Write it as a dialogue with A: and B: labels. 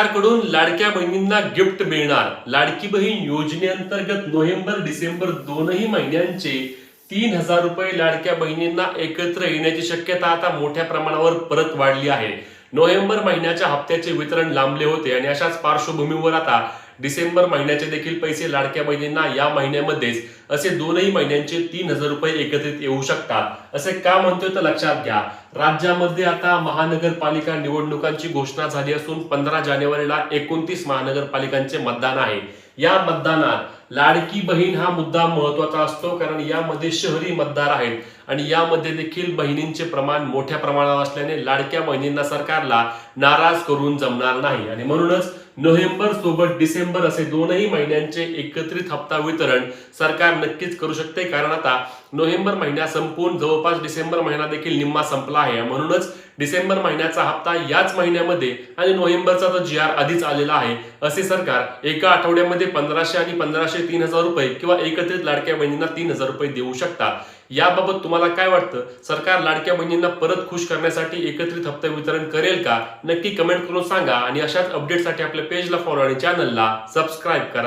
A: सरकारकडून लाडक्या बहिणींना गिफ्ट मिळणार। लाडकी बहीण योजनेअंतर्गत नोव्हेंबर डिसेंबर दोनही महिन्यांचे 3,000 रुपये लाडक्या बहिणींना एकत्र येण्याची शक्यता आता मोठ्या प्रमाणावर परत वाढली आहे। नोव्हेंबर महिन्याच्या हप्त्याचे वितरण लांबले होते आणि अशाच पार्श्वभूमीवर आता डिसेंबर महिन्याचे देखील पैसे लाडक्या बहिणींना या महिन्यामध्येच असे दोनही महिन्यांचे 3,000 रुपये एकत्रित येऊ शकतात। असे का म्हणतोय तर लक्षात घ्या, राज्यामध्ये आता महानगरपालिका निवडणुकांची घोषणा झाली असून 15 जानेवारीला 29 महानगरपालिकांचे मतदान आहे। या मतदानात लाडकी बहीण हा मुद्दा महत्त्वाचा असतो, कारण यामध्ये शहरी मतदार आहेत आणि यामध्ये देखील बहिणींचे प्रमाण मोठ्या प्रमाणावर असल्याने लाडक्या बहिणींना सरकारला नाराज करून जमणार नाही आणि म्हणूनच नोव्हेंबर सोबत डिसेंबर असे दोनही महिन्यांचे एकत्रित हप्ता वितरण सरकार नक्कीच करू शकते, कारण आता नोव्हेंबर महिना संपून जवळपास डिसेंबर महिना देखील निम्मा संपला आहे। म्हणूनच डिसेंबर महिन्याचा हप्ता याच महिन्यामध्ये आणि नोव्हेंबरचा तर जी आर आधीच आलेला आहे, असे सरकार एका आठवड्यामध्ये 1500 आणि 1500 3,000 रुपये किंवा एकत्रित लाडक्या बहिणींना 3,000 रुपये देऊ शकतात। याबाबत तुम्हाला काय वाटतं? सरकार लाडक्या बहिणींना परत खुश करण्यासाठी एकत्रित हप्ता वितरण करेल का? नक्की कमेंट करून सांगा आणि अशाच अपडेटसाठी आपल्या पेजला फॉलो आणि चॅनलला सबस्क्राईब करा।